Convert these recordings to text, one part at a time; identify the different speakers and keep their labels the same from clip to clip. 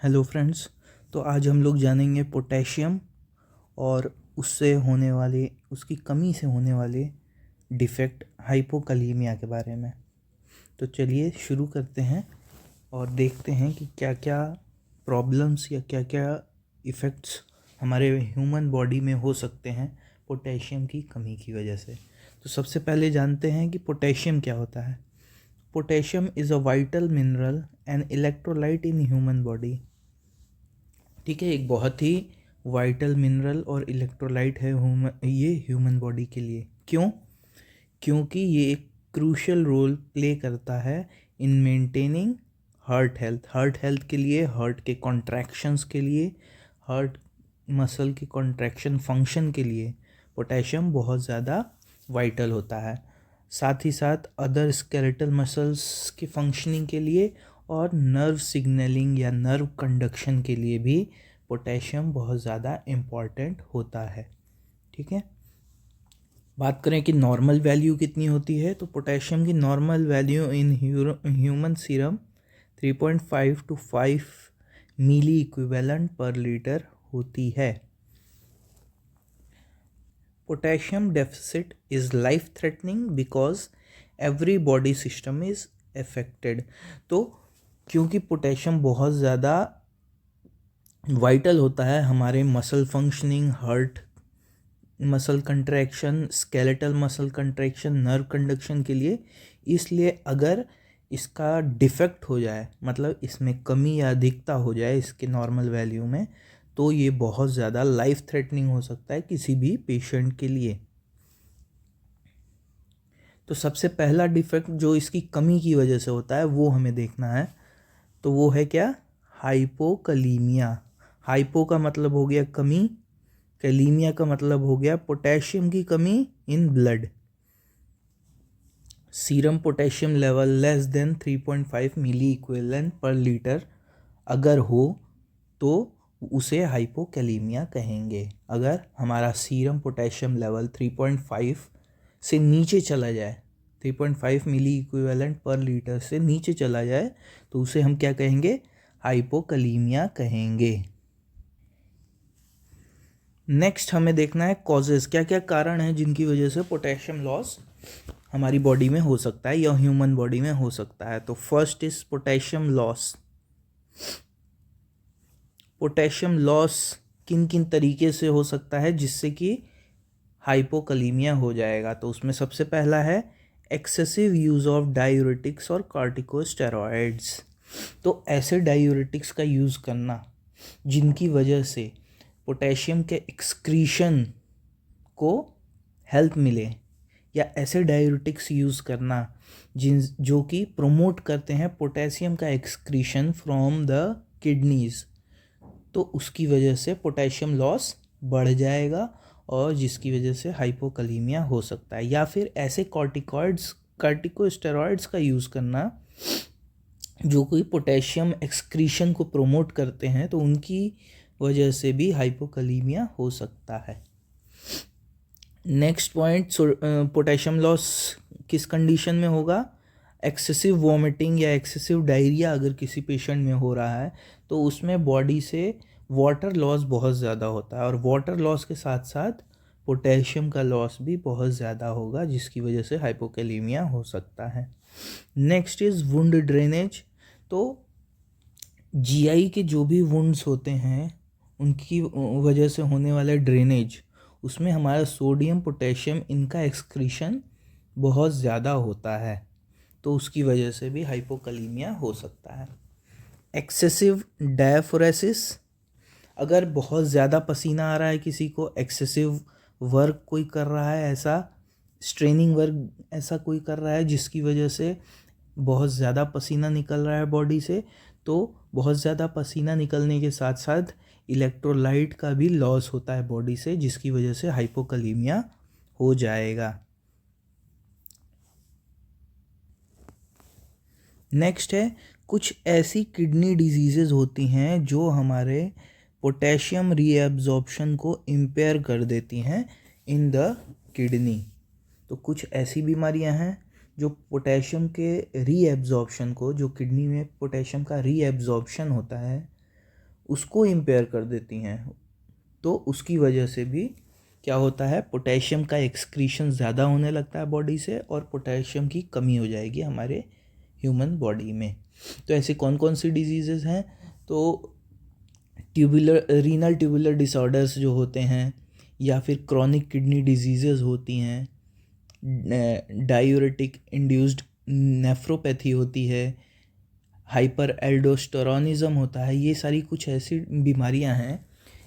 Speaker 1: Hello friends. तो आज हम लोग जानेंगे पोटेशियम और उसकी कमी से होने वाले डिफेक्ट हाइपोकलीमिया के बारे में। तो चलिए शुरू करते हैं और देखते हैं कि क्या क्या प्रॉब्लम्स या क्या क्या इफ़ेक्ट्स हमारे ह्यूमन बॉडी में हो सकते हैं पोटेशियम की कमी की वजह से। तो सबसे पहले जानते हैं कि पोटेशियम क्या होता है। Potassium is a vital mineral and electrolyte in human body. ठीक है, एक बहुत ही वाइटल मिनरल और इलेक्ट्रोलाइट है ये ह्यूमन बॉडी के लिए। क्यों? क्योंकि ये एक क्रूशियल रोल प्ले करता है इन मेंटेनिंग हार्ट हेल्थ के लिए, हार्ट के कॉन्ट्रैक्शंस के लिए, हार्ट मसल के कॉन्ट्रैक्शन फंक्शन के लिए पोटेशियम बहुत ज़्यादा वाइटल होता है। साथ ही साथ अदर स्केलेटल मसल्स की फंक्शनिंग के लिए और नर्व सिग्नलिंग या नर्व कंडक्शन के लिए भी पोटेशियम बहुत ज़्यादा इम्पॉर्टेंट होता है। ठीक है, बात करें कि नॉर्मल वैल्यू कितनी होती है, तो पोटेशियम की normal value in human serum 3.5 to 5 milli equivalent per litre होती है। Potassium deficit is life threatening because every body system is affected. तो क्योंकि पोटेशियम बहुत ज़्यादा वाइटल होता है हमारे muscle functioning, heart muscle contraction, skeletal muscle contraction, nerve conduction के लिए, इसलिए अगर इसका डिफेक्ट हो जाए, मतलब इसमें कमी या अधिकता हो जाए इसके नॉर्मल वैल्यू में, तो ये बहुत ज़्यादा लाइफ थ्रेटनिंग हो सकता है किसी भी पेशेंट के लिए। तो सबसे पहला डिफेक्ट जो इसकी कमी की वजह से होता है वो हमें देखना है। तो वो है क्या? हाइपोकलीमिया। हाइपो का मतलब हो गया कमी, कैलीमिया का मतलब हो गया पोटेशियम की कमी in blood. Serum potassium level less than 3.5 milli equivalent per litre अगर हो तो उसे हाइपोकैलीमिया कहेंगे। अगर हमारा सीरम पोटेशियम लेवल 3.5 से नीचे चला जाए, 3.5 मिली इक्विवेलेंट पर लीटर से नीचे चला जाए, तो उसे हम क्या कहेंगे? हाइपोकैलीमिया कहेंगे। नेक्स्ट हमें देखना है कॉजेज़, क्या क्या कारण हैं जिनकी वजह से पोटेशियम लॉस हमारी बॉडी में हो सकता है या ह्यूमन बॉडी में हो सकता है। तो first is potassium loss. Potassium loss किन किन तरीके से हो सकता है जिससे कि हाइपोकलीमिया हो जाएगा। तो उसमें सबसे पहला है एक्सेसिव यूज़ ऑफ डायूरेटिक्स और कॉर्टिकोस्टेरॉइड्स। तो ऐसे डायूरेटिक्स का यूज़ करना जिनकी वजह से पोटेशियम के एक्सक्रीशन को हेल्प मिले, या ऐसे डायूरेटिक्स यूज़ करना जो कि प्रोमोट करते हैं पोटेशियम का एक्सक्रीशन फ्रॉम द किडनीज़, तो उसकी वजह से पोटेशियम लॉस बढ़ जाएगा और जिसकी वजह से हाइपोकलीमिया हो सकता है। या फिर ऐसे कार्टिकोस्टेरॉइड्स का यूज़ करना जो कोई पोटेशियम एक्सक्रीशन को प्रोमोट करते हैं, तो उनकी वजह से भी हाइपोकलीमिया हो सकता है। नेक्स्ट पॉइंट, पोटेशियम लॉस किस कंडीशन में होगा? एक्सेसिव वॉमिटिंग या एक्सेसिव डायरिया अगर किसी पेशेंट में हो रहा है तो उसमें बॉडी से वाटर लॉस बहुत ज़्यादा होता है, और वाटर लॉस के साथ साथ पोटेशियम का लॉस भी बहुत ज़्यादा होगा जिसकी वजह से हाइपोकैलीमिया हो सकता है। Next is wound drainage. तो जीआई के जो भी वुंड्स होते हैं उनकी वजह से होने वाला ड्रेनेज, उसमें हमारा सोडियम पोटेशियम इनका एक्सक्रीशन बहुत ज़्यादा होता है, तो उसकी वजह से भी हाइपोकलीमिया हो सकता है। एक्सेसिव डायफोरेसिस, अगर बहुत ज़्यादा पसीना आ रहा है किसी को, एक्सेसिव वर्क कोई कर रहा है, ऐसा स्ट्रेनिंग वर्क ऐसा कोई कर रहा है जिसकी वजह से बहुत ज़्यादा पसीना निकल रहा है बॉडी से, तो बहुत ज़्यादा पसीना निकलने के साथ साथ इलेक्ट्रोलाइट का भी लॉस होता है बॉडी से जिसकी वजह से हाइपोकलीमिया हो जाएगा। नेक्स्ट है कुछ ऐसी किडनी डिजीज़ेज़ होती हैं जो हमारे पोटेशियम रीएब्जॉर्प्शन को इम्पेयर कर देती हैं इन द किडनी। तो कुछ ऐसी बीमारियां हैं जो पोटेशियम के रीएब्जॉर्प्शन को, जो किडनी में पोटेशियम का रीएब्जॉर्प्शन होता है उसको इम्पेयर कर देती हैं। तो उसकी वजह से भी क्या होता है, पोटेशियम का एक्सक्रीशन ज़्यादा होने लगता है बॉडी से और पोटेशियम की कमी हो जाएगी हमारे ह्यूमन बॉडी में। तो ऐसे कौन कौन सी डिजीज़ेज़ हैं, तो रीनल ट्यूबुलर डिसऑर्डर्स जो होते हैं, या फिर क्रॉनिक किडनी डिजीज़ेज़ होती हैं, डायूरेटिक इंड्यूस्ड नेफ्रोपैथी होती है, हाइपर एल्डोस्टेरोनिज्म होता है। ये सारी कुछ ऐसी बीमारियां हैं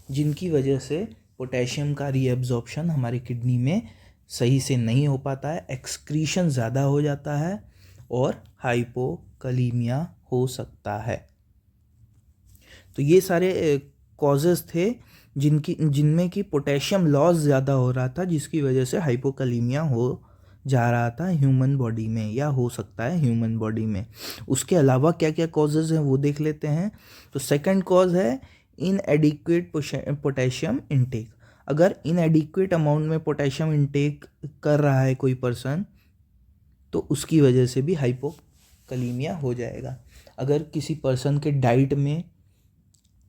Speaker 1: जिनकी वजह से पोटेशियम का रीएब्जॉर्प्शन हमारी किडनी में सही से नहीं हो पाता है, एक्सक्रीशन ज़्यादा हो जाता है और हाइपोकलीमिया हो सकता है। तो ये सारे कॉजेज़ थे जिनमें कि पोटेशियम लॉस ज़्यादा हो रहा था, जिसकी वजह से हाइपोकलीमिया हो जा रहा था ह्यूमन बॉडी में, या हो सकता है ह्यूमन बॉडी में। उसके अलावा क्या क्या कॉजेज़ हैं वो देख लेते हैं। तो सेकंड कॉज है इनएडिक्वेट पोटेशियम इनटेक। अगर इनएडिक्वेट अमाउंट में पोटेशियम इनटेक कर रहा है कोई पर्सन, तो उसकी वजह से भी हाइपोकलीमिया हो जाएगा। अगर किसी पर्सन के डाइट में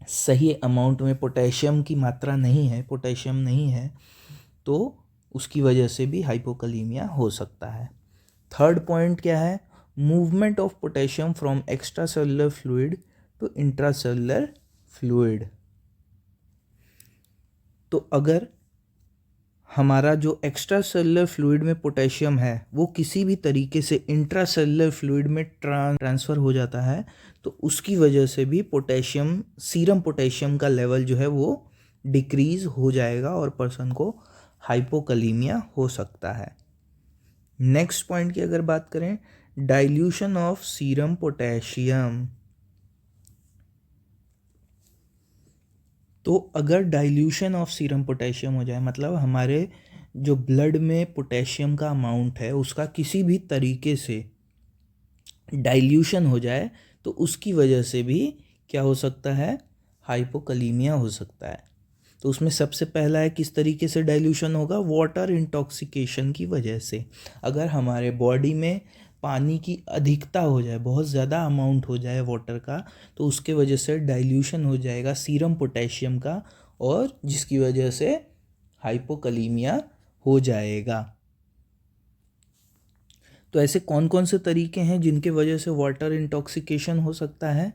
Speaker 1: सही अमाउंट में पोटेशियम की मात्रा नहीं है, पोटेशियम नहीं है, तो उसकी वजह से भी हाइपोकलीमिया हो सकता है। थर्ड पॉइंट क्या है, movement of potassium from extra cellular fluid to intracellular fluid. तो अगर हमारा जो एक्स्ट्रा सेलुलर फ्लूइड में पोटेशियम है वो किसी भी तरीके से इंट्रासेलुलर फ्लूइड में ट्रांसफ़र हो जाता है, तो उसकी वजह से भी पोटेशियम, सीरम पोटेशियम का लेवल जो है वो डिक्रीज़ हो जाएगा और पर्सन को हाइपोकलीमिया हो सकता है। नेक्स्ट पॉइंट की अगर बात करें, डाइल्यूशन ऑफ सीरम पोटेशियम। तो अगर डाइल्यूशन ऑफ सीरम पोटेशियम हो जाए, मतलब हमारे जो ब्लड में पोटेशियम का अमाउंट है उसका किसी भी तरीके से डाइल्यूशन हो जाए, तो उसकी वजह से भी क्या हो सकता है, हाइपोकलीमिया हो सकता है। तो उसमें सबसे पहला है किस तरीके से डाइल्यूशन होगा, वाटर इंटॉक्सिकेशन की वजह से। अगर हमारे बॉडी में पानी की अधिकता हो जाए, बहुत ज़्यादा अमाउंट हो जाए वाटर का, तो उसके वजह से डाइल्यूशन हो जाएगा सीरम पोटेशियम का, और जिसकी वजह से हाइपोकलीमिया हो जाएगा। तो ऐसे कौन कौन से तरीके हैं जिनके वजह से वाटर इंटॉक्सिकेशन हो सकता है,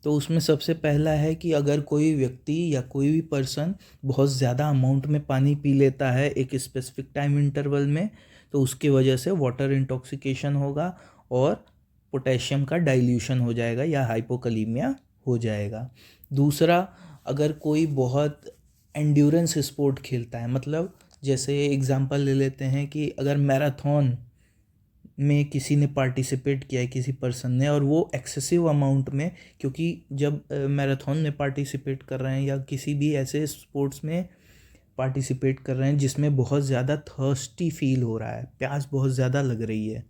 Speaker 1: तो उसमें सबसे पहला है कि अगर कोई व्यक्ति या कोई भी पर्सन बहुत ज़्यादा अमाउंट में पानी पी लेता है एक स्पेसिफिक टाइम इंटरवल में, तो उसके वजह से वाटर इंटॉक्सिकेशन होगा और पोटेशियम का डाइल्यूशन हो जाएगा या हाइपोकलीमिया हो जाएगा। दूसरा, अगर कोई बहुत एंड्योरेंस स्पोर्ट खेलता है, मतलब जैसे एग्जांपल ले लेते हैं कि अगर मैराथन में किसी ने पार्टिसिपेट किया है, किसी पर्सन ने, और वो एक्सेसिव अमाउंट में, क्योंकि जब मैराथन में पार्टिसिपेट कर रहे हैं या किसी भी ऐसे स्पोर्ट्स में पार्टिसिपेट कर रहे हैं जिसमें बहुत ज़्यादा थर्स्टी फील हो रहा है, प्यास बहुत ज़्यादा लग रही है,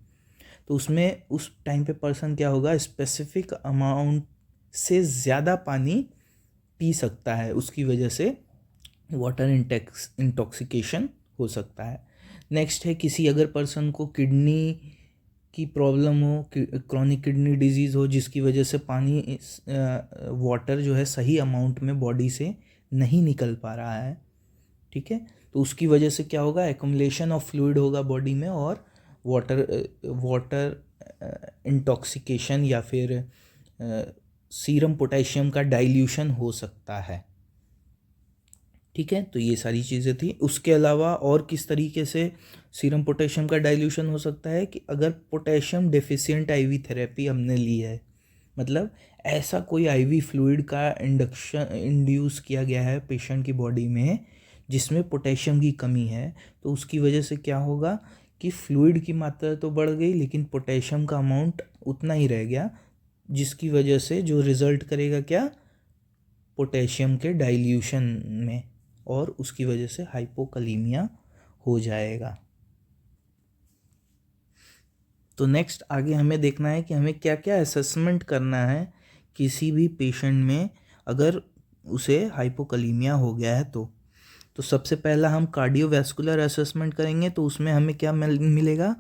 Speaker 1: तो उसमें उस टाइम पे पर्सन क्या होगा, स्पेसिफिक अमाउंट से ज़्यादा पानी पी सकता है, उसकी वजह से वाटर इंटॉक्सिकेशन हो सकता है। नेक्स्ट है किसी अगर पर्सन को किडनी की प्रॉब्लम हो, क्रॉनिक किडनी डिजीज़ हो, जिसकी वजह से पानी वाटर जो है सही अमाउंट में बॉडी से नहीं निकल पा रहा है, ठीक है, तो उसकी वजह से क्या होगा, एक्युमुलेशन ऑफ फ्लूइड होगा बॉडी में और वाटर इंटॉक्सिकेशन या फिर सीरम पोटेशियम का डाइल्यूशन हो सकता है, ठीक है। तो ये सारी चीज़ें थी। उसके अलावा और किस तरीके से सीरम पोटेशियम का डाइल्यूशन हो सकता है कि अगर पोटेशियम डेफिशिएंट आईवी थेरेपी हमने ली है, मतलब ऐसा कोई आईवी फ्लूइड का इंड्यूस किया गया है पेशेंट की बॉडी में जिसमें पोटेशियम की कमी है, तो उसकी वजह से क्या होगा कि फ्लूइड की मात्रा तो बढ़ गई लेकिन पोटेशियम का अमाउंट उतना ही रह गया, जिसकी वजह से जो रिज़ल्ट करेगा क्या, पोटेशियम के डाइल्यूशन में, और उसकी वजह से हाइपोकलीमिया हो जाएगा। तो नेक्स्ट आगे हमें देखना है कि हमें क्या क्या असेसमेंट करना है किसी भी पेशेंट में अगर उसे हाइपोकलीमिया हो गया है तो सबसे पहला हम कार्डियोवैस्कुलर असेसमेंट करेंगे। तो उसमें हमें क्या मिलेगा,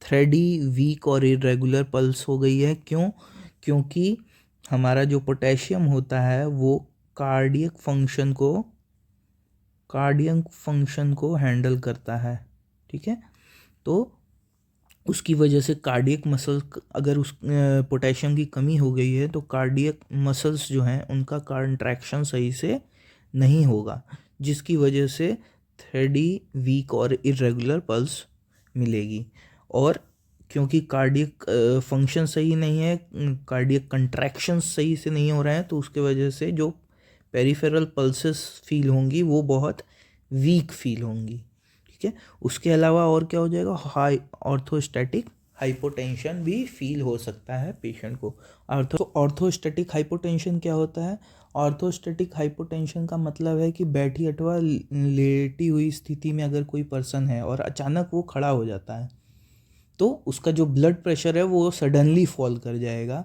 Speaker 1: थ्रेडी, वीक और इरेगुलर पल्स हो गई है। क्योंकि हमारा जो पोटेशियम होता है वो कार्डियक फंक्शन को हैंडल करता है, ठीक है। तो उसकी वजह से कार्डियक मसल, अगर उस पोटेशियम की कमी हो गई है तो कार्डियक मसल्स जो हैं उनका कंट्रैक्शन सही से नहीं होगा, जिसकी वजह से थ्रेडी, वीक और इरेगुलर पल्स मिलेगी। और क्योंकि कार्डियक फंक्शन सही नहीं है, कार्डियक कंट्रैक्शन सही से नहीं हो रहे हैं, तो उसके वजह से जो पेरिफेरल पल्सेस फील होंगी वो बहुत वीक फील होंगी, ठीक है। उसके अलावा और क्या हो जाएगा, हाई ऑर्थोस्टैटिक हाइपोटेंशन भी फील हो सकता है पेशेंट को। ऑर्थोस्टैटिक हाइपोटेंशन क्या होता है? ऑर्थोस्टैटिक हाइपोटेंशन का मतलब है कि बैठी अथवा लेटी हुई स्थिति में अगर कोई पर्सन है और अचानक वो खड़ा हो जाता है तो उसका जो ब्लड प्रेशर है वो सडनली फॉल कर जाएगा,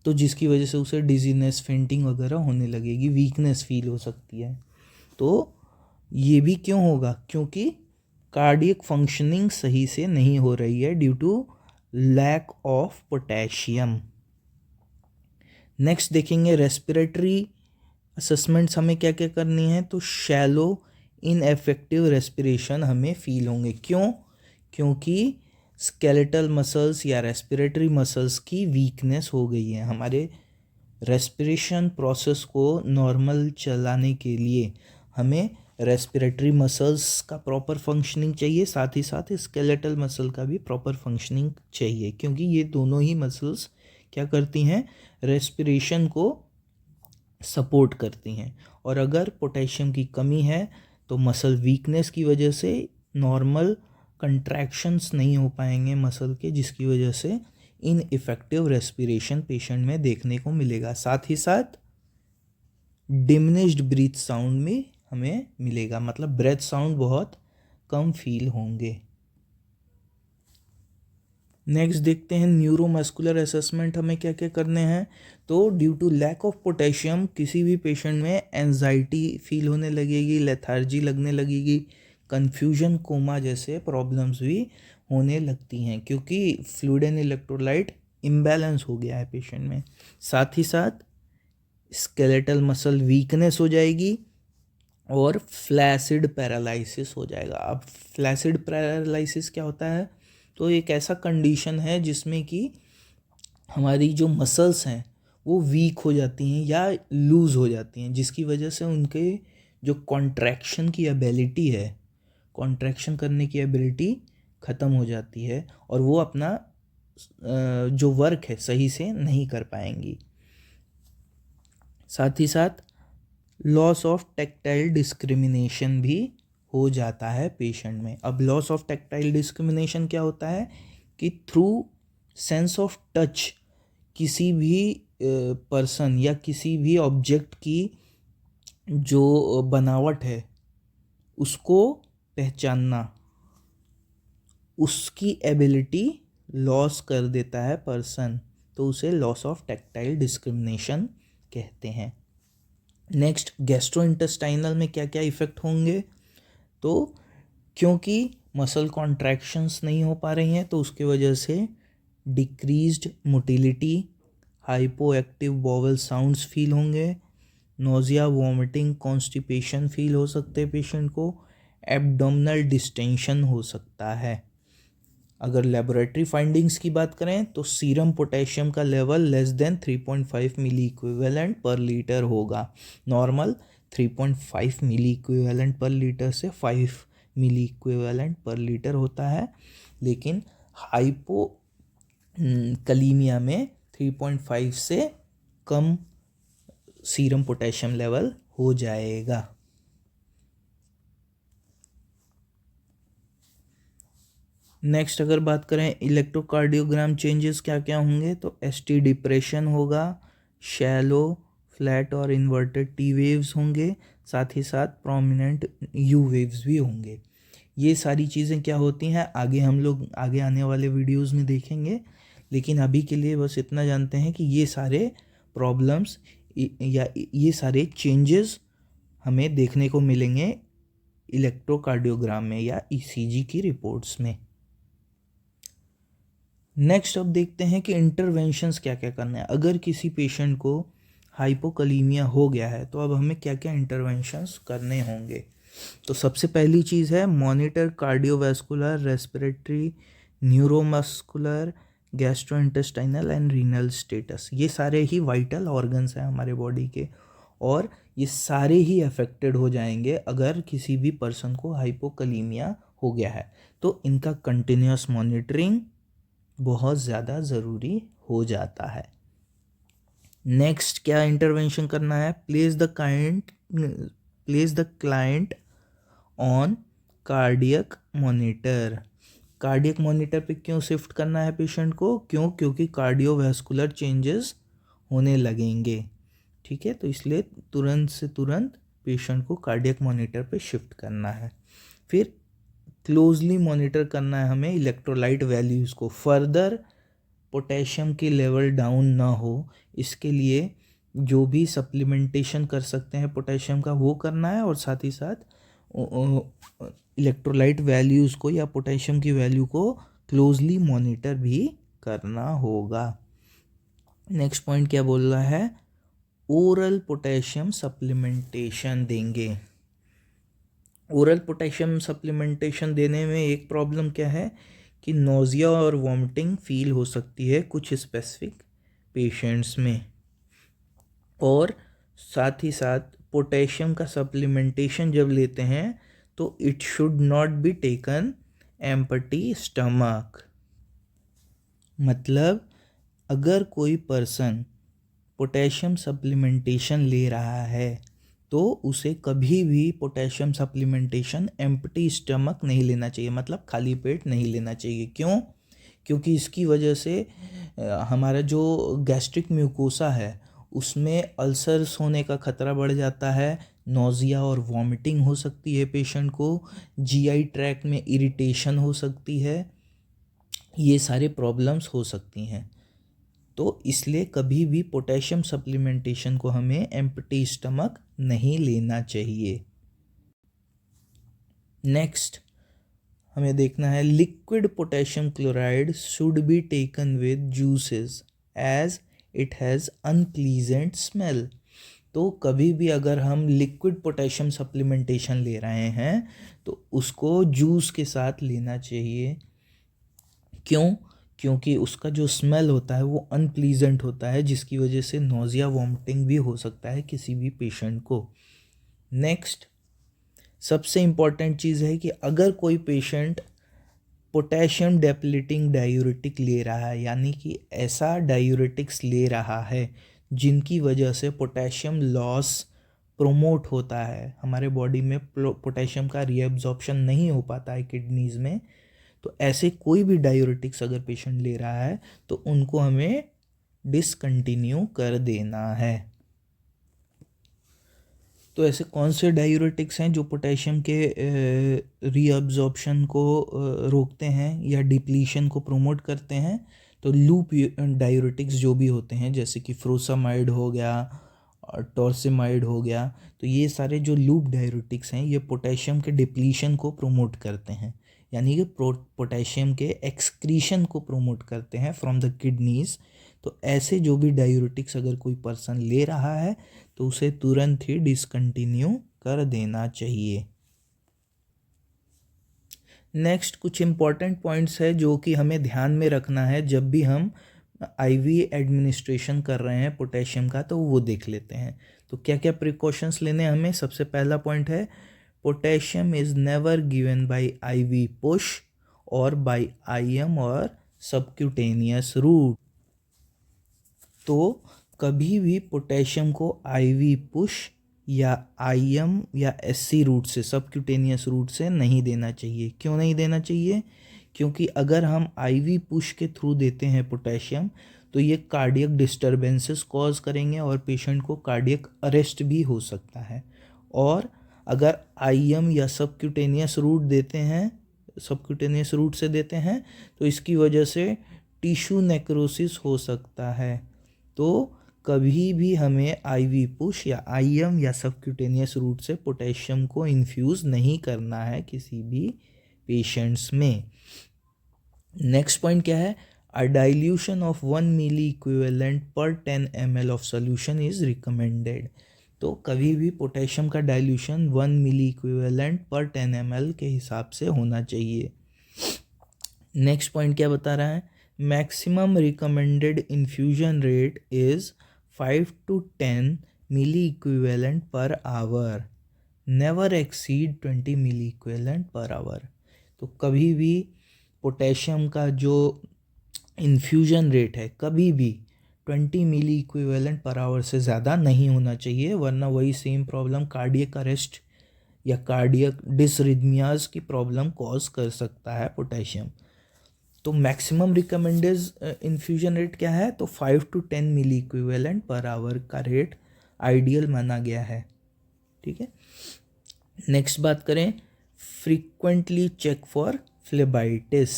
Speaker 1: तो जिसकी वजह से उसे डिजीनेस, फेंटिंग वगैरह होने लगेगी, वीकनेस फील हो सकती है। तो ये भी क्यों होगा? क्योंकि कार्डियक फंक्शनिंग सही से नहीं हो रही है due to lack of potassium. Next देखेंगे रेस्पिरेटरी असेसमेंट्स हमें क्या क्या करनी है। तो शैलो इनएफेक्टिव रेस्पिरेशन हमें फील होंगे। क्यों? क्योंकि स्केलेटल मसल्स या रेस्पिरेटरी मसल्स की वीकनेस हो गई है। हमारे रेस्पिरेशन प्रोसेस को नॉर्मल चलाने के लिए हमें रेस्पिरेटरी मसल्स का प्रॉपर फंक्शनिंग चाहिए, साथ ही साथ स्केलेटल मसल का भी प्रॉपर फंक्शनिंग चाहिए, क्योंकि ये दोनों ही मसल्स क्या करती हैं, रेस्पिरेशन को सपोर्ट करती हैं। और अगर पोटेशियम की कमी है तो मसल वीकनेस की वजह से नॉर्मल कंट्रैक्शंस नहीं हो पाएंगे मसल के, जिसकी वजह से इनइफेक्टिव रेस्पिरेशन पेशेंट में देखने को मिलेगा। साथ ही साथ डिमिनिश्ड ब्रीथ साउंड में हमें मिलेगा, मतलब ब्रेथ साउंड बहुत कम फील होंगे। नेक्स्ट देखते हैं न्यूरोमस्कुलर असेसमेंट हमें क्या क्या करने हैं। तो due to lack of potassium किसी भी पेशेंट में एंजाइटी फील होने लगेगी, लेथार्जी लगने लगेगी, कन्फ्यूजन, कोमा जैसे प्रॉब्लम्स भी होने लगती हैं, क्योंकि फ्लूइड एंड इलेक्ट्रोलाइट इम्बैलेंस हो गया है पेशेंट में। साथ ही साथ स्केलेटल मसल वीकनेस हो जाएगी और फ्लैसिड पैरालिसिस हो जाएगा। अब फ्लैसिड पैरालिसिस क्या होता है? तो एक ऐसा कंडीशन है जिसमें कि हमारी जो मसल्स हैं वो वीक हो जाती हैं या लूज़ हो जाती हैं, जिसकी वजह से उनके जो कॉन्ट्रैक्शन की एबिलिटी है, कॉन्ट्रैक्शन करने की एबिलिटी ख़त्म हो जाती है और वो अपना जो वर्क है सही से नहीं कर पाएंगी। साथ ही साथ लॉस ऑफ टैक्टाइल डिस्क्रिमिनेशन भी हो जाता है पेशेंट में। अब लॉस ऑफ टैक्टाइल डिस्क्रिमिनेशन क्या होता है कि थ्रू सेंस ऑफ टच किसी भी पर्सन या किसी भी ऑब्जेक्ट की जो बनावट है उसको पहचानना, उसकी एबिलिटी लॉस कर देता है पर्सन, तो उसे लॉस ऑफ टैक्टाइल डिस्क्रिमिनेशन कहते हैं। नेक्स्ट गैस्ट्रोइंटेस्टाइनल में क्या क्या इफ़ेक्ट होंगे? तो क्योंकि मसल कॉन्ट्रैक्शंस नहीं हो पा रही हैं तो उसके वजह से decreased motility, hypo active bowel sounds feel होंगे, नोज़िया, वॉमिटिंग, कॉन्स्टिपेशन फील हो सकते हैं पेशेंट को, एब्डोमिनल डिस्टेंशन हो सकता है। अगर लेबोरेटरी फाइंडिंग्स की बात करें तो सीरम पोटेशियम का level less than 3.5 milli equivalent per litre होगा। Normal 3.5 milli equivalent per litre से 5 मिली इक्विवेलेंट पर लीटर होता है, लेकिन हाइपो कलीमिया में 3.5 से कम सीरम पोटेशियम लेवल हो जाएगा। नेक्स्ट अगर बात करें इलेक्ट्रोकार्डियोग्राम चेंजेस क्या क्या होंगे, तो एसटी डिप्रेशन होगा, शैलो, फ्लैट और इन्वर्टेड टी वेव्स होंगे, साथ ही साथ प्रोमिनेंट यू वेव्स भी होंगे। ये सारी चीज़ें क्या होती हैं आगे हम लोग आगे आने वाले वीडियोस में देखेंगे, लेकिन अभी के लिए बस इतना जानते हैं कि ये सारे प्रॉब्लम्स या ये सारे चेंजेस हमें देखने को मिलेंगे इलेक्ट्रोकार्डियोग्राम में या ईसीजी की रिपोर्ट्स में। नेक्स्ट अब देखते हैं कि इंटरवेंशंस क्या क्या करना है। अगर किसी पेशेंट को हाइपोकलीमिया हो गया है, तो अब हमें क्या क्या इंटरवेंशंस करने होंगे। तो सबसे पहली चीज़ है monitor cardiovascular, respiratory, neuromuscular, gastrointestinal and renal status. ये सारे ही वाइटल ऑर्गन्स हैं हमारे बॉडी के, और ये सारे ही अफेक्टेड हो जाएंगे अगर किसी भी पर्सन को हाइपोकलीमिया हो गया है। तो इनका कंटिन्यूस मॉनिटरिंग बहुत ज़्यादा ज़रूरी हो जाता है। नेक्स्ट क्या इंटरवेंशन करना है, place the client on cardiac monitor. Cardiac monitor पे क्यों शिफ्ट करना है पेशेंट को, क्योंकि कार्डियोवैस्कुलर चेंजेस होने लगेंगे, ठीक है। तो इसलिए तुरंत से तुरंत पेशेंट को कार्डियक मॉनिटर पे शिफ्ट करना है। फिर क्लोजली मॉनिटर करना है हमें इलेक्ट्रोलाइट वैल्यूज़ को, फर्दर पोटेशियम की लेवल डाउन ना हो, इसके लिए जो भी सप्लीमेंटेशन कर सकते हैं पोटेशियम का वो करना है, और साथ ही साथ इलेक्ट्रोलाइट वैल्यूज़ को या पोटेशियम की वैल्यू को क्लोजली मॉनिटर भी करना होगा। नेक्स्ट पॉइंट क्या बोल रहा है, ओरल पोटेशियम सप्लीमेंटेशन देंगे। ओरल पोटेशियम सप्लीमेंटेशन देने में एक प्रॉब्लम क्या है कि नोज़िया और वॉमिटिंग फील हो सकती है कुछ स्पेसिफिक पेशेंट्स में, और साथ ही साथ पोटेशियम का सप्लीमेंटेशन जब लेते हैं तो it should not be taken empty stomach. मतलब अगर कोई पर्सन पोटेशियम सप्लीमेंटेशन ले रहा है तो उसे कभी भी पोटेशियम सप्लीमेंटेशन एम्प्टी स्टमक नहीं लेना चाहिए, मतलब खाली पेट नहीं लेना चाहिए। क्यों? क्योंकि इसकी वजह से हमारा जो गैस्ट्रिक म्यूकोसा है उसमें अल्सर्स होने का खतरा बढ़ जाता है, नोज़िया और वॉमिटिंग हो सकती है पेशेंट को, जीआई ट्रैक्ट में इरिटेशन हो सकती है, ये सारे प्रॉब्लम्स हो सकती हैं। तो इसलिए कभी भी पोटेशियम सप्लीमेंटेशन को हमें एम्प्टी स्टमक नहीं लेना चाहिए। नेक्स्ट हमें देखना है liquid potassium chloride should be taken with juices as it has unpleasant smell. तो कभी भी अगर हम लिक्विड पोटेशियम सप्लीमेंटेशन ले रहे हैं तो उसको जूस के साथ लेना चाहिए। क्यों? क्योंकि उसका जो स्मेल होता है वो अनप्लीजेंट होता है, जिसकी वजह से नोज़िया वॉमिटिंग भी हो सकता है किसी भी पेशेंट को। नेक्स्ट सबसे इम्पॉर्टेंट चीज़ है कि अगर कोई पेशेंट पोटेशियम डेप्लीटिंग डायूरेटिक ले रहा है, यानी कि ऐसा डायूरेटिक्स ले रहा है जिनकी वजह से पोटेशियम लॉस प्रोमोट होता है, हमारे बॉडी में पोटेशियम का रीएब्जॉर्प्शन नहीं हो पाता है किडनीज़ में, तो ऐसे कोई भी डायूरेटिक्स अगर पेशेंट ले रहा है तो उनको हमें डिसकंटिन्यू कर देना है। तो ऐसे कौन से डायूरेटिक्स हैं जो पोटेशियम के रीअब्जॉर्प्शन को रोकते हैं या डिप्लीशन को प्रमोट करते हैं? तो लूप डायूरेटिक्स जो भी होते हैं, जैसे कि फ्रोसामाइड हो गया और टॉर्सिमाइड हो गया, तो ये सारे जो लूप डायूरेटिक्स हैं ये पोटेशियम के डिप्लीशन को प्रमोट करते हैं, यानी कि पोटेशियम के एक्सक्रीशन को प्रमोट करते हैं फ्रॉम द किडनीज़। तो ऐसे जो भी डायूरेटिक्स अगर कोई पर्सन ले रहा है तो उसे तुरंत ही डिसकंटिन्यू कर देना चाहिए। नेक्स्ट कुछ इम्पॉर्टेंट पॉइंट्स है जो कि हमें ध्यान में रखना है जब भी हम आईवी एडमिनिस्ट्रेशन कर रहे हैं पोटेशियम का, तो वो देख लेते हैं। तो क्या क्या प्रिकॉशंस लेने हैं हमें? सबसे पहला पॉइंट है potassium is never given by ivy push और बाय आईएम और सबक्यूटेनियस रूट। तो कभी भी पोटेशियम को आईवी पुश या आईएम या एससी रूट से, सबक्यूटेनियस रूट से नहीं देना चाहिए। क्यों नहीं देना चाहिए? क्योंकि अगर हम आईवी पुश के थ्रू देते हैं पोटेशियम तो ये कार्डियक डिस्टर्बेंसेस कॉज करेंगे और पेशेंट को कार्डियक अरेस्ट भी हो सकता है। और अगर आईएम या सबक्यूटेनियस रूट से देते हैं तो इसकी वजह से टिश्यू नेक्रोसिस हो सकता है। तो कभी भी हमें आईवी पुश या आईएम या सबक्यूटेनियस रूट से पोटेशियम को इन्फ्यूज़ नहीं करना है किसी भी पेशेंट्स में। नेक्स्ट पॉइंट क्या है? A dilution of 1 milli equivalent per 10 ml of solution is recommended. तो कभी भी पोटेशियम का डाइल्यूशन 1 मिली इक्विवेलेंट पर 10 ml के हिसाब से होना चाहिए. नेक्स्ट पॉइंट क्या बता रहा है? Maximum recommended infusion rate is 5 to 10 milli equivalent per hour, never exceed 20 milli equivalent per hour. तो कभी भी पोटेशियम का जो इन्फ्यूजन रेट है कभी भी 20 मिली इक्विवेलेंट पर आवर से ज़्यादा नहीं होना चाहिए, वरना वही सेम प्रॉब्लम कार्डियक अरेस्ट या कार्डियक डिसरिथमियाज की प्रॉब्लम कॉज कर सकता है पोटेशियम. तो मैक्सिमम रिकमेंडेड इन्फ्यूजन रेट क्या है? तो 5 to 10 milli equivalent per hour का रेट आइडियल माना गया है. ठीक है. नेक्स्ट बात करें, फ्रीक्वेंटली चेक फॉर फ्लेबाइटिस.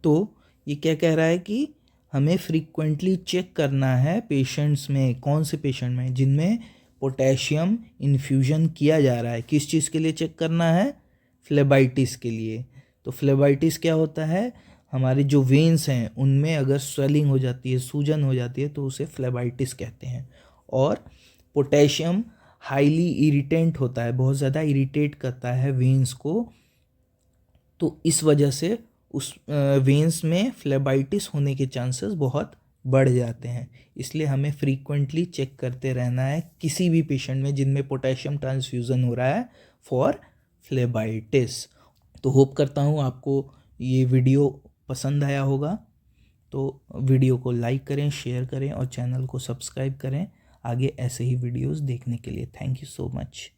Speaker 1: तो ये क्या कह रहा है कि हमें फ्रीक्वेंटली चेक करना है पेशेंट्स में. कौन से पेशेंट में? जिनमें पोटेशियम इन्फ्यूजन किया जा रहा है. किस चीज़ के लिए चेक करना है? फ्लेबाइटिस के लिए. तो फ्लेबाइटिस क्या होता है? हमारे जो वेन्स हैं उनमें अगर स्वेलिंग हो जाती है, सूजन हो जाती है, तो उसे फ्लेबाइटिस कहते हैं. और पोटेशियम हाईली इरिटेंट होता है, बहुत ज़्यादा इरिटेट करता है वेन्स को. तो इस वजह से उस वेन्स में फ्लेबाइटिस होने के चांसेस बहुत बढ़ जाते हैं. इसलिए हमें फ्रीक्वेंटली चेक करते रहना है किसी भी पेशेंट में जिनमें पोटेशियम ट्रांसफ्यूज़न हो रहा है फॉर फ्लेबाइटिस. तो होप करता हूँ आपको ये वीडियो पसंद आया होगा. तो वीडियो को लाइक करें, शेयर करें और चैनल को सब्सक्राइब करें आगे ऐसे ही वीडियोस देखने के लिए. Thank you so much.